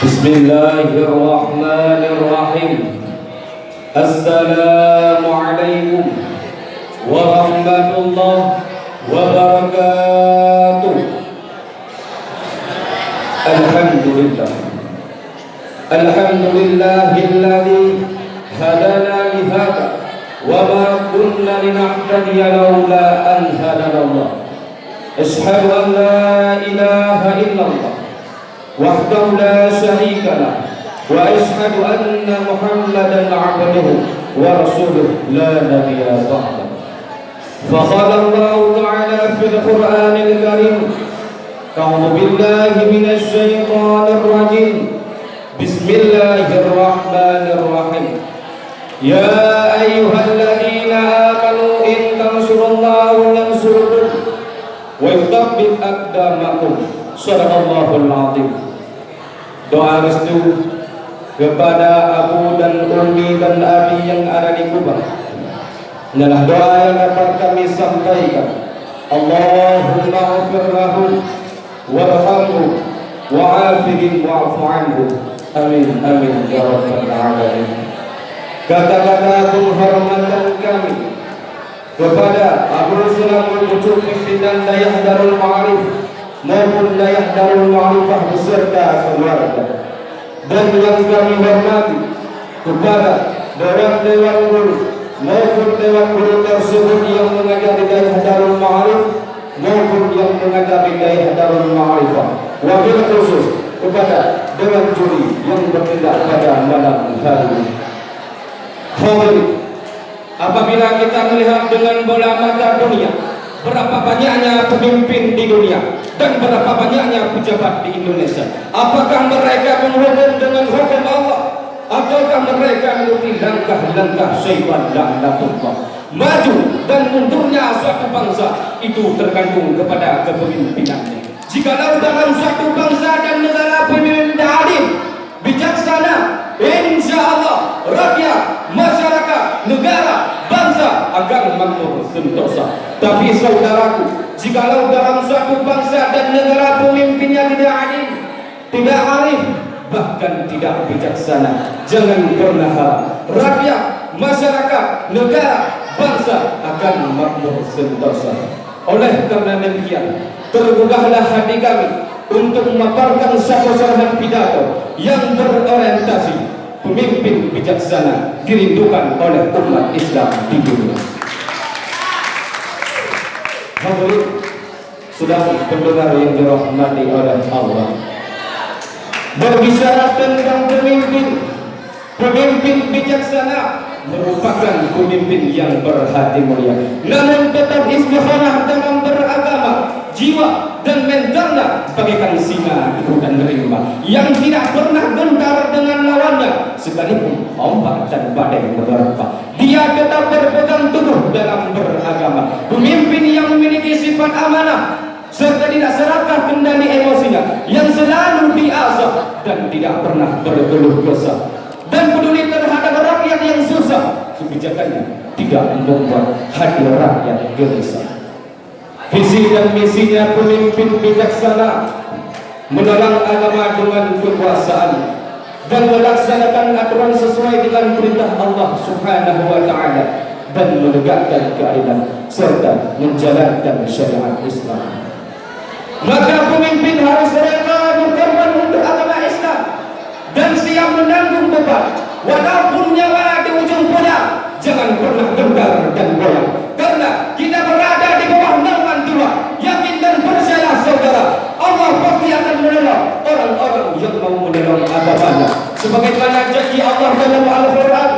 Bismillahirrahmanirrahim. Assalamualaikum warahmatullahi wabarakatuh. Alhamdulillah. Alhamdulillahilladzi hadana li hadza wa ma kunna linahtadiya laula an hadana Allah. Asyhadu an la ilaha illallah wahdahu la syarika lah wa asyhadu anna Muhammadan 'abduhu wa rasuluhu la nabiyya ba'dahu. Faqala Allah ta'ala fil Qur'anil Karim, a'udzu billahi minasy syaithanir rajim. Bismillahirrahmanirrahim. Ya ayyuhalladzina amanu in tansurullaha yansurkum wa yuthabbit aqdamakum. Shadaqallahul 'azim. Doa restu kepada Abu dan Umi dan Abi yang ada di Kubah adalah doa yang dapat kami sampaikan. Allahumma ighfir lahu warhamhu wa'afihim wa'fu anhu. Amin amin ya rabbal alamin. Kata-kata penghormatan kami kepada Abu Sulamul Ucup pimpinan Dayah Darul Ma'arif maupun Dayah Darul Ma'rifah beserta keluarga, dan yang kami hormati kepada dewan guru maupun dewan guru tersebut yang mengajar di Dayah Darul Ma'arif maupun yang mengajar di Dayah Darul Ma'rifah, wabil khusus kepada dewan juri yang bertindak pada malam hari ini. Hadirin, apabila kita melihat dengan bola mata dunia, berapa banyaknya pemimpin di dunia dan berapa banyaknya pejabat di Indonesia, apakah mereka menghukum dengan hukum Allah ataukah mereka mengikuti langkah-langkah syaitan laknatullah? Maju dan mundurnya suatu bangsa itu tergantung kepada kepemimpinannya. Jikalau dalam suatu bangsa dan negara pemimpin adil, bijaksana, insyaallah rakyat, masyarakat, negara, bangsa akan makmur sentosa. Tapi saudaraku, jikalau dalam suatu bangsa dan negara pemimpinnya tidak adil, tidak arif, bahkan tidak bijaksana, jangan pernah harap rakyat, masyarakat, negara, bangsa akan makmur sentosa. Oleh karena demikian, tergugahlah hati kami untuk memaparkan satu sarana pidato yang berorientasi pemimpin bijaksana dirindukan oleh umat Islam di dunia. Hadirin sudah pendengar yang dirahmati oleh Allah, berbicara tentang pemimpin bijaksana merupakan pemimpin yang berhati mulia, namun tetap istiqomah dalam beragama, jiwa dan mentalnya bagaikan singa dan rimba yang tidak pernah gentar dengan lawannya sekalipun ombak dan badai menerpa. Dia tetap berpegang teguh dalam beragama, pemimpin yang memiliki sifat amanah serta tidak serakah kendali emosinya, yang selalu diasah dan tidak pernah berkeluh kesah dan peduli terhadap rakyat yang susah. Kebijakannya tidak membuat hati rakyat gelisah. Visi dan misinya pemimpin bijaksana menolong agama dengan kekuasaan dan melaksanakan aturan sesuai dengan perintah Allah Subhanahu wa taala dan menegakkan keadilan serta menjalankan syariat Islam. Maka pemimpin harus rela berkorban untuk agama Islam dan siap menanggung beban walaupun nyawa di ujung pedang. Jangan pernah gentar dan goyah, karena kita berada di bawah naungan Tuhan. Yakin dan percayalah saudara, Allah pasti akan menolong orang-orang yang mau menolong agamanya, sebagaimana janji Allah dalam Al-Quran,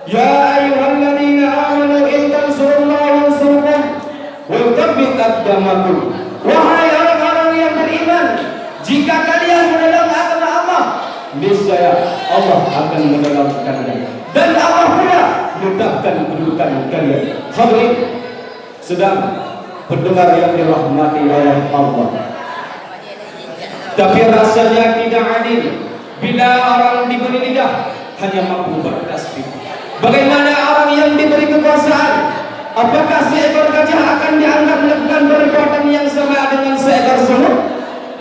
ya ayyuhalladzina amanu in tansurullaha yansurkum wa yuthabbit aqdamakum. Wahai orang-orang yang beriman, jika kalian menolong agama Allah, niscaya Allah akan menolong kalian dan Allah pula menetapkan kedudukan kalian. Hadirin sedang pendengar yang dirahmati oleh Allah, tapi rasanya tidak adil bila orang diberi lidah hanya mampu bertasbih. Bagaimana orang yang diberi kekuasaan? Apakah seekor gajah akan dianggap melakukan perbuatan yang sama dengan seekor semut?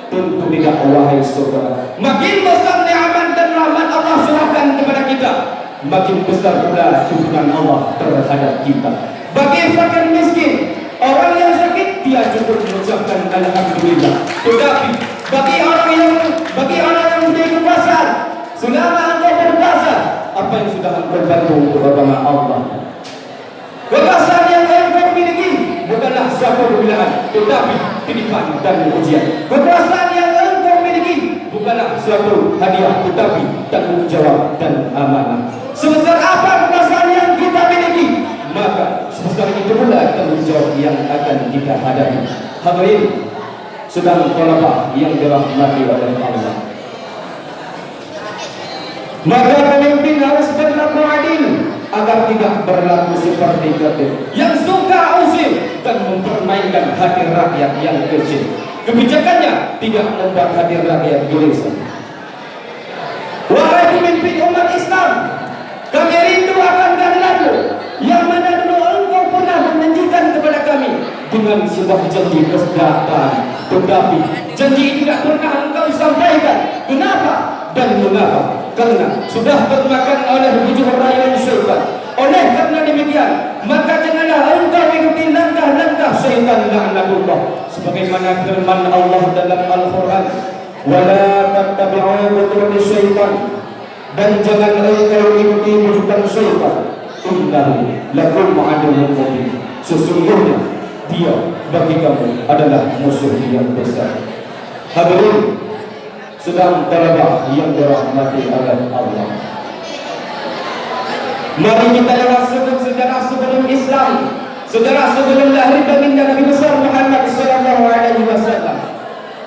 Tentu tidak, wahai saudara. Makin besar serahkan kepada kita, makin besar pula dukungan Allah terhadap kita. Bagi fakir miskin, orang yang sakit, dia cukup mengucapkan alhamdulillah. Tetapi bagi orang yang mempunyai kekuasaan, selama engkau berkuasa, apa yang sudah engkau bantu untuk agama Allah? Kekuasaan yang engkau miliki bukanlah suatu kebilaan, tetapi titipan dan ujian. Kekuasaan yang engkau miliki bukanlah suatu hadiah, tetapi tanggung jawab dan amanah. Sebesar apa kekuasaan yang kita miliki, maka sebesar itu pula tanggung jawab yang akan kita hadapi. Hadirin sedang tolabah yang dirahmati oleh Allah, maka pemimpin harus berlaku adil agar tidak berlaku seperti ketir yang suka usir dan mempermainkan hati rakyat yang kecil. Kebijakannya tidak membuat hati rakyat gelisah. Wahai pemimpin umat Islam, kami rindu akan kehadiranmu yang mana dulu engkau pernah menjanjikan kepada kami dengan sebuah janji kesejahteraan, tetapi janji tidak pernah engkau sampaikan. Kenapa dan mengapa? Karena sudah termakan oleh bujuh rayuan syaitan. Oleh karena demikian, maka janganlah engkau ikuti langkah-langkah syaitan la'natullah. Sebagaimana firman Allah dalam Al-Quran, wala tattabi'u khutuwati syaitan, dan jangan engkau ikuti bujukan syaitan. Innahu lakum aduwwun mubin. Sesungguhnya dia bagi kamu adalah musuh yang besar. Hadirin sedang talabah yang dirahmati oleh Allah, mari kita lihat sejarah sebelum Islam, sejarah sebelum lahir baginda Nabi besar Muhammad sallallahu alaihi wasallam.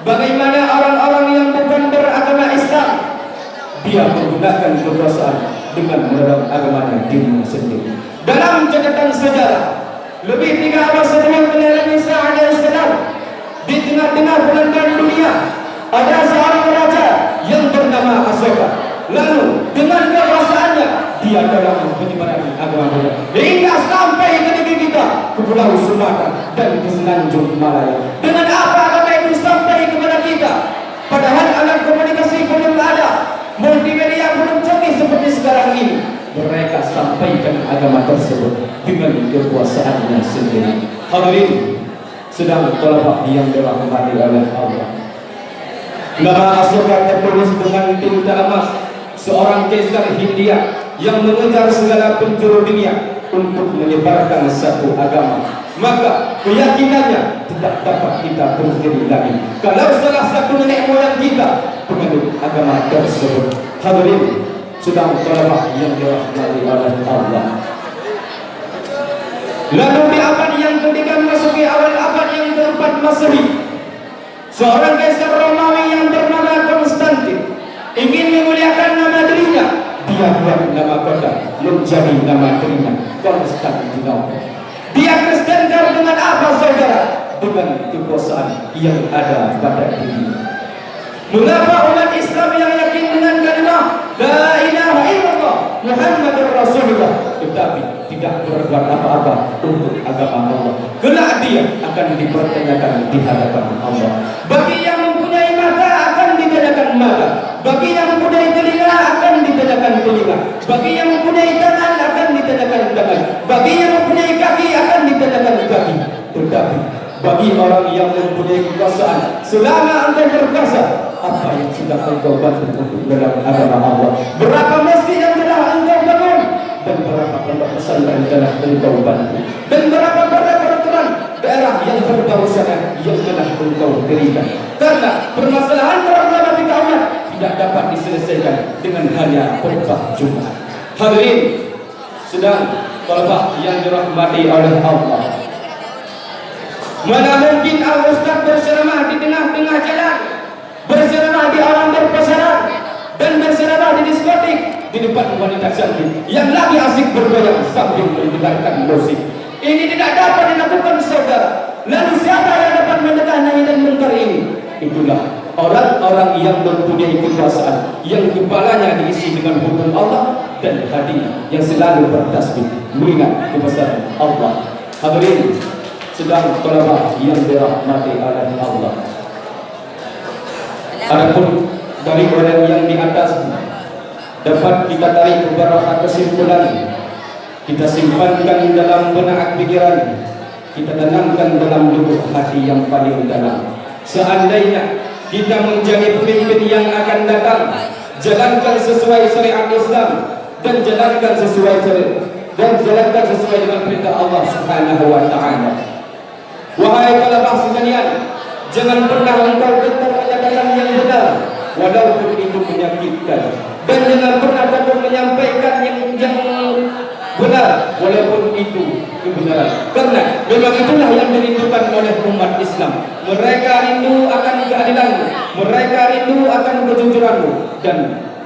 Bagaimana orang-orang yang bukan beragama Islam, dia menggunakan kekuasaan dengan menolong agamanya dirinya sendiri. Dalam catatan sejarah, lebih 3 abad sebelum kelahiran Isa alaihissalam, di tengah-tengah penantang dunia ada seorang raja yang bernama Asoka. Lalu dengan kekuasaannya dia dalam penyebaran agama Buddha hingga sampai ke negeri kita, ke Pulau Sumatera dan ke Selanjung Malaya. Dengan apa agama itu sampai kepada kita? Padahal alat komunikasi belum ada, multimedia belum canggih seperti sekarang ini. Mereka sampaikan agama tersebut dengan kekuasaannya sendiri. Hadirin sedang tolabah yang dirahmati oleh Allah, nama Asoka tertulis dengan tinta emas, seorang kaisar Hindia yang mengejar segala penjuru dunia untuk menyebarkan satu agama. Maka keyakinannya tidak dapat kita pungkiri lagi kalau salah satu nenek moyang kita penganut agama tersebut. Hadirin sedang tolabah yang dirahmati oleh Allah. Lalu di abad yang ketiga memasuki awal abad yang keempat Masehi, seorang kaisar Romawi yang bernama Konstantin ingin memuliakan nama dirinya. Dia buat nama kota menjadi nama dirinya, Konstantinopel. Dia kristenkan dengan apa saudara? Dengan kekuasaan yang ada pada dirinya. Mengapa umat Islam yang yakin dengan kalimat la ilaha illallah Muhammadur Rasulullah tetapi tidak berbuat apa-apa untuk agama Allah? Kelak dia akan dipertanyakan di hadapan Allah. Bagi yang mempunyai mata akan ditanyakan mata, bagi yang mempunyai telinga akan ditanyakan telinga, bagi yang mempunyai tangan akan ditanyakan tangan, bagi yang mempunyai kaki akan ditanyakan kaki. Tetapi bagi orang yang mempunyai kekuasaan, selama engkau berkuasa, apa yang sudah engkau bantu untuk dalam agama Allah? Berapa masjid yang telah engkau bangun? Dan berapa pondok pesantren telah engkau bantu? Dan berapa peraturan daerah yang berkerusakan yang telah engkau berikan? Karena permasalahan problematika umat tidak dapat diselesaikan dengan hanya khutbah Jumat. Hadirin sedang tolabah yang dirahmati oleh Allah, mana mungkin al-ustaz berceramah di tengah-tengah jalan, berceramah di alam berpasaran, dan berceramah di diskotik di depan wanita cantik yang lagi asik bergoyang sambil mendengarkan musik. Ini tidak dapat dilakukan saudara. Lalu siapa yang dapat menegakkan dan mengkar ini? Itulah orang-orang yang mempunyai kekuasaan, yang kepalanya diisi dengan hukum Allah dan hatinya yang selalu bertasbih mengingat kebesaran Allah. Hadirin sedang tolabah yang dirahmati oleh Allah. Adapun dari orang yang di atas dapat kita tarik beberapa kesimpulan, kita simpankan dalam benak pikiran, kita tanamkan dalam lubuk hati yang paling dalam. Seandainya kita menjadi pemimpin yang akan datang, jalankan sesuai syariat Islam dan jalankan sesuai dengan perintah Allah Subhanahu wa taala. Wahai talabah sekalian, jangan pernah engkau gentar menyatakan yang benar walaupun itu menyakitkan, dan jangan pernah takut menyampaikan yang benar walaupun itu kebenaran, karena memang itulah yang dirindukan oleh umat Islam. Mereka rindu akan keadilanmu, mereka rindu akan kejujuranmu, dan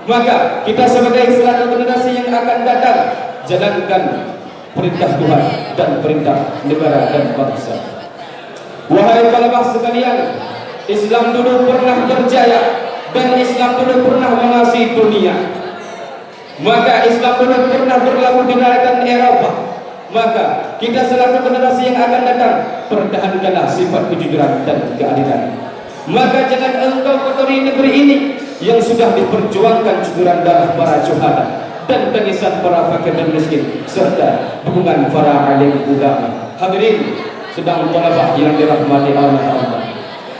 maka kita sebagai selaku generasi yang akan datang, jalankan perintah Tuhan dan perintah negara dan bangsa. Wahai talabah sekalian, Islam dulu pernah berjaya dan Islam dulu pernah menguasai dunia. Maka Islam dulu pernah berlaku di daratan Eropa. Maka kita selaku generasi yang akan datang, pertahankanlah sifat kejujuran dan keadilan. Maka jangan engkau kotori negeri ini yang sudah diperjuangkan cucuran darah para syuhada dan tangisan para fakir dan miskin serta dukungan para alim ulama. Hadirin sedang talabah yang dirahmati oleh Allah.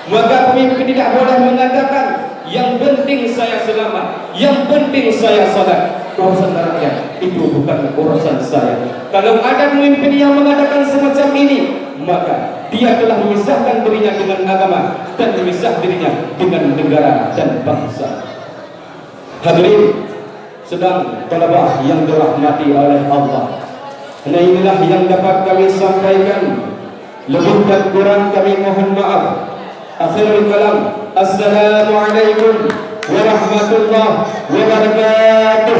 Maka pemimpin tidak boleh mengatakan yang penting saya selamat, yang penting saya salat. Urusan rakyat itu bukan urusan saya. Kalau ada pemimpin yang mengatakan semacam ini, maka dia telah memisahkan dirinya dengan agama dan memisah dirinya dengan negara dan bangsa. Hadirin sedang talabah yang dirahmati oleh Allah. Nah, inilah yang dapat kami sampaikan. Lebih dan kurang kami mohon maaf. Akhirul kalam, assalamualaikum warahmatullahi wabarakatuh.